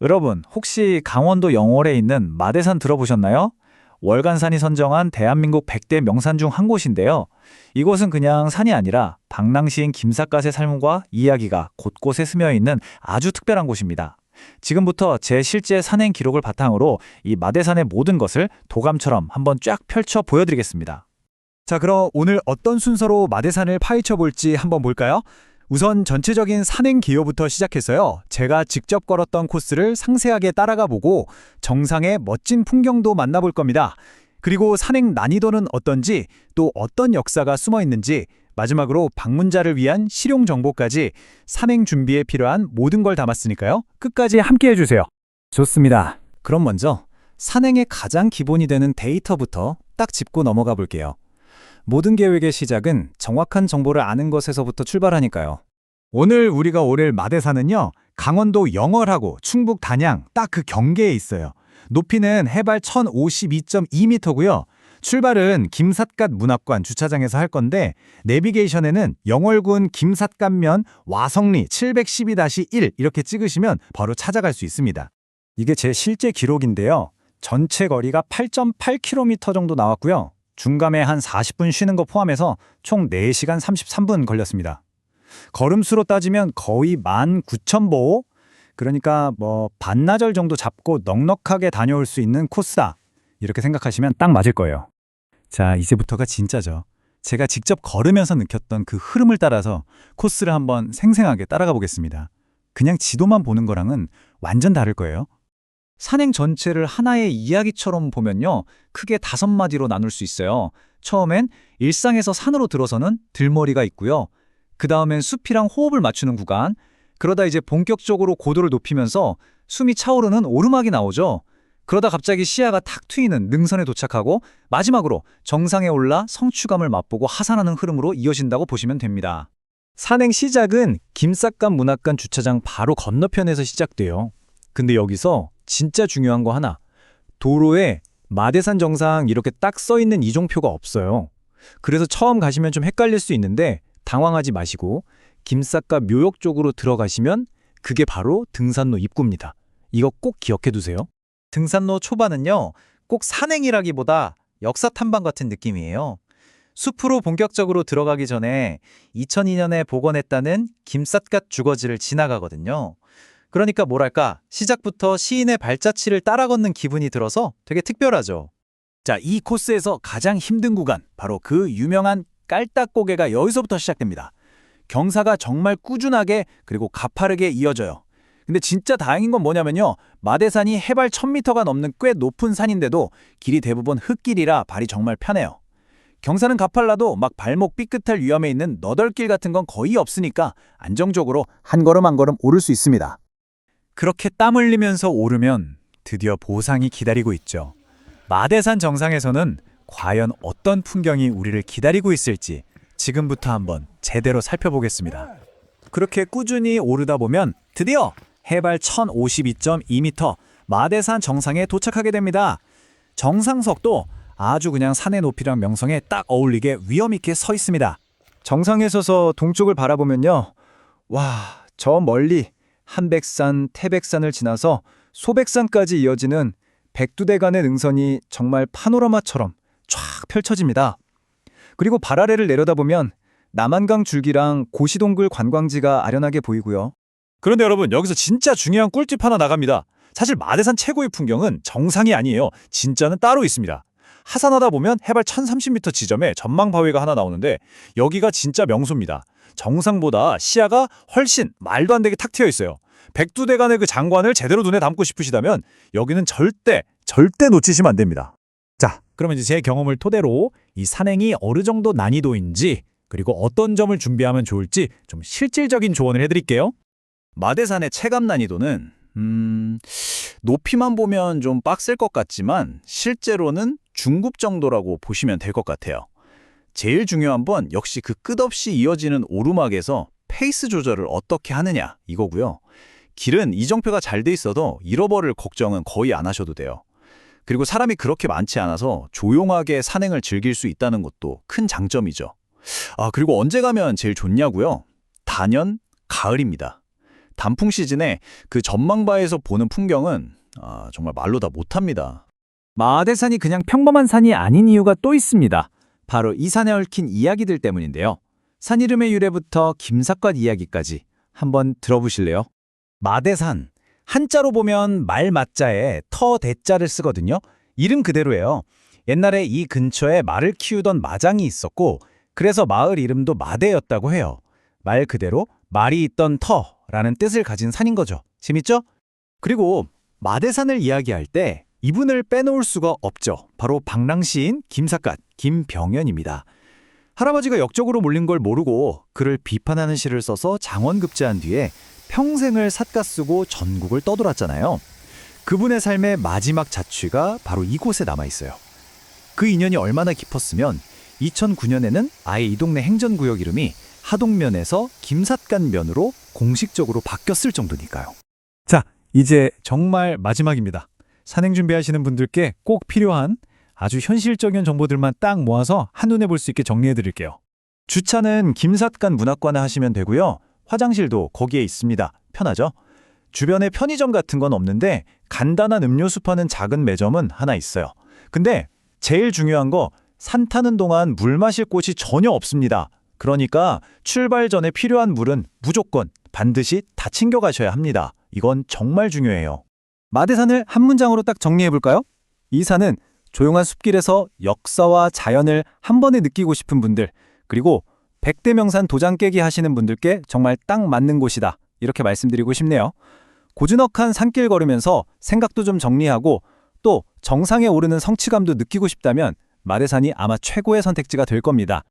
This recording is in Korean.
여러분, 혹시 강원도 영월에 있는 마대산 들어보셨나요? 월간산이 선정한 대한민국 100대 명산 중 한 곳인데요. 이곳은 그냥 산이 아니라 방랑시인 김삿갓의 삶과 이야기가 곳곳에 스며 있는 아주 특별한 곳입니다. 지금부터 제 실제 산행 기록을 바탕으로 이 마대산의 모든 것을 도감처럼 한번 쫙 펼쳐 보여드리겠습니다. 자, 그럼 오늘 어떤 순서로 마대산을 파헤쳐 볼지 한번 볼까요? 우선 전체적인 산행 기호부터 시작해서요. 제가 직접 걸었던 코스를 상세하게 따라가 보고 정상의 멋진 풍경도 만나볼 겁니다. 그리고 산행 난이도는 어떤지, 또 어떤 역사가 숨어 있는지, 마지막으로 방문자를 위한 실용 정보까지 산행 준비에 필요한 모든 걸 담았으니까요. 끝까지 함께 해주세요. 좋습니다. 그럼 먼저 산행의 가장 기본이 되는 데이터부터 딱 짚고 넘어가 볼게요. 모든 계획의 시작은 정확한 정보를 아는 것에서부터 출발하니까요. 오늘 우리가 오를 마대산은요, 강원도 영월하고 충북 단양 딱 그 경계에 있어요. 높이는 해발 1052.2m고요. 출발은 김삿갓 문학관 주차장에서 할 건데, 내비게이션에는 영월군 김삿갓면 와성리 712-1 이렇게 찍으시면 바로 찾아갈 수 있습니다. 이게 제 실제 기록인데요. 전체 거리가 8.8km 정도 나왔고요. 중간에 한 40분 쉬는 거 포함해서 총 4시간 33분 걸렸습니다. 걸음수로 따지면 거의 19,000보, 그러니까 반나절 정도 잡고 넉넉하게 다녀올 수 있는 코스다. 이렇게 생각하시면 딱 맞을 거예요. 자, 이제부터가 진짜죠. 제가 직접 걸으면서 느꼈던 그 흐름을 따라서 코스를 한번 생생하게 따라가 보겠습니다. 그냥 지도만 보는 거랑은 완전 다를 거예요. 산행 전체를 하나의 이야기처럼 보면요, 크게 5마디로 나눌 수 있어요. 처음엔 일상에서 산으로 들어서는 들머리가 있고요. 그 다음엔 숲이랑 호흡을 맞추는 구간, 그러다 이제 본격적으로 고도를 높이면서 숨이 차오르는 오르막이 나오죠. 그러다 갑자기 시야가 탁 트이는 능선에 도착하고 마지막으로 정상에 올라 성취감을 맛보고 하산하는 흐름으로 이어진다고 보시면 됩니다. 산행 시작은 김삿갓 문학관 주차장 바로 건너편에서 시작돼요. 근데 여기서 진짜 중요한 거 하나, 도로에 마대산 정상 이렇게 딱 써있는 이종표가 없어요. 그래서 처음 가시면 좀 헷갈릴 수 있는데 당황하지 마시고 김삿갓 묘역 쪽으로 들어가시면 그게 바로 등산로 입구입니다. 이거 꼭 기억해 두세요. 등산로 초반은요, 꼭 산행이라기보다 역사 탐방 같은 느낌이에요. 숲으로 본격적으로 들어가기 전에 2002년에 복원했다는 김삿갓 주거지를 지나가거든요. 그러니까 뭐랄까, 시작부터 시인의 발자취를 따라 걷는 기분이 들어서 되게 특별하죠. 자, 이 코스에서 가장 힘든 구간, 바로 그 유명한 깔딱고개가 여기서부터 시작됩니다. 경사가 정말 꾸준하게 그리고 가파르게 이어져요. 근데 진짜 다행인 건 뭐냐면요, 마대산이 해발 1000m가 넘는 꽤 높은 산인데도 길이 대부분 흙길이라 발이 정말 편해요. 경사는 가팔라도 막 발목 삐끗할 위험에 있는 너덜길 같은 건 거의 없으니까 안정적으로 한 걸음 한 걸음 오를 수 있습니다. 그렇게 땀 흘리면서 오르면 드디어 보상이 기다리고 있죠. 마대산 정상에서는 과연 어떤 풍경이 우리를 기다리고 있을지 지금부터 한번 제대로 살펴보겠습니다. 그렇게 꾸준히 오르다 보면 드디어 해발 1052.2m 마대산 정상에 도착하게 됩니다. 정상석도 아주 그냥 산의 높이랑 명성에 딱 어울리게 위험 있게 서 있습니다. 정상에 서서 동쪽을 바라보면요, 와, 저 멀리 한백산, 태백산을 지나서 소백산까지 이어지는 백두대간의 능선이 정말 파노라마처럼 쫙 펼쳐집니다. 그리고 발 아래를 내려다보면 남한강 줄기랑 고시동굴 관광지가 아련하게 보이고요. 그런데 여러분, 여기서 진짜 중요한 꿀팁 하나 나갑니다. 사실 마대산 최고의 풍경은 정상이 아니에요. 진짜는 따로 있습니다. 하산하다 보면 해발 1030m 지점에 전망 바위가 하나 나오는데 여기가 진짜 명소입니다. 정상보다 시야가 훨씬 말도 안 되게 탁 트여 있어요. 백두대간의 그 장관을 제대로 눈에 담고 싶으시다면 여기는 절대 놓치시면 안 됩니다. 자, 그러면 이제 제 경험을 토대로 이 산행이 어느 정도 난이도인지, 그리고 어떤 점을 준비하면 좋을지 좀 실질적인 조언을 해드릴게요. 마대산의 체감 난이도는 높이만 보면 좀 빡셀 것 같지만 실제로는 중급 정도라고 보시면 될 것 같아요. 제일 중요한 건 역시 그 끝없이 이어지는 오르막에서 페이스 조절을 어떻게 하느냐, 이거고요. 길은 이정표가 잘 돼 있어도 잃어버릴 걱정은 거의 안 하셔도 돼요. 그리고 사람이 그렇게 많지 않아서 조용하게 산행을 즐길 수 있다는 것도 큰 장점이죠. 그리고 언제 가면 제일 좋냐고요? 단연 가을입니다. 단풍 시즌에 그 전망바에서 보는 풍경은 정말 말로 다 못합니다. 마대산이 그냥 평범한 산이 아닌 이유가 또 있습니다. 바로 이 산에 얽힌 이야기들 때문인데요. 산 이름의 유래부터 김삿갓 이야기까지 한번 들어보실래요? 마대산. 한자로 보면 말 맞자에 터 대자를 쓰거든요. 이름 그대로예요. 옛날에 이 근처에 말을 키우던 마장이 있었고 그래서 마을 이름도 마대였다고 해요. 말 그대로 말이 있던 터라는 뜻을 가진 산인 거죠. 재밌죠? 그리고 마대산을 이야기할 때 이분을 빼놓을 수가 없죠. 바로 방랑시인 김삿갓, 김병연입니다. 할아버지가 역적으로 몰린 걸 모르고 그를 비판하는 시를 써서 장원급제한 뒤에 평생을 삿갓 쓰고 전국을 떠돌았잖아요. 그분의 삶의 마지막 자취가 바로 이곳에 남아있어요. 그 인연이 얼마나 깊었으면 2009년에는 아예 이 동네 행전구역 이름이 하동면에서 김삿갓면으로 공식적으로 바뀌었을 정도니까요. 자, 이제 정말 마지막입니다. 산행 준비하시는 분들께 꼭 필요한 아주 현실적인 정보들만 딱 모아서 한눈에 볼 수 있게 정리해드릴게요. 주차는 김삿갓 문학관에 하시면 되고요. 화장실도 거기에 있습니다. 편하죠? 주변에 편의점 같은 건 없는데 간단한 음료수 파는 작은 매점은 하나 있어요. 근데 제일 중요한 거 산 타는 동안 물 마실 곳이 전혀 없습니다. 그러니까 출발 전에 필요한 물은 무조건 반드시 다 챙겨 가셔야 합니다. 이건 정말 중요해요. 마대산을 한 문장으로 딱 정리해볼까요? 이 산은 조용한 숲길에서 역사와 자연을 한 번에 느끼고 싶은 분들, 그리고 백대명산 도장 깨기 하시는 분들께 정말 딱 맞는 곳이다. 이렇게 말씀드리고 싶네요. 고즈넉한 산길 걸으면서 생각도 좀 정리하고 또 정상에 오르는 성취감도 느끼고 싶다면 마대산이 아마 최고의 선택지가 될 겁니다.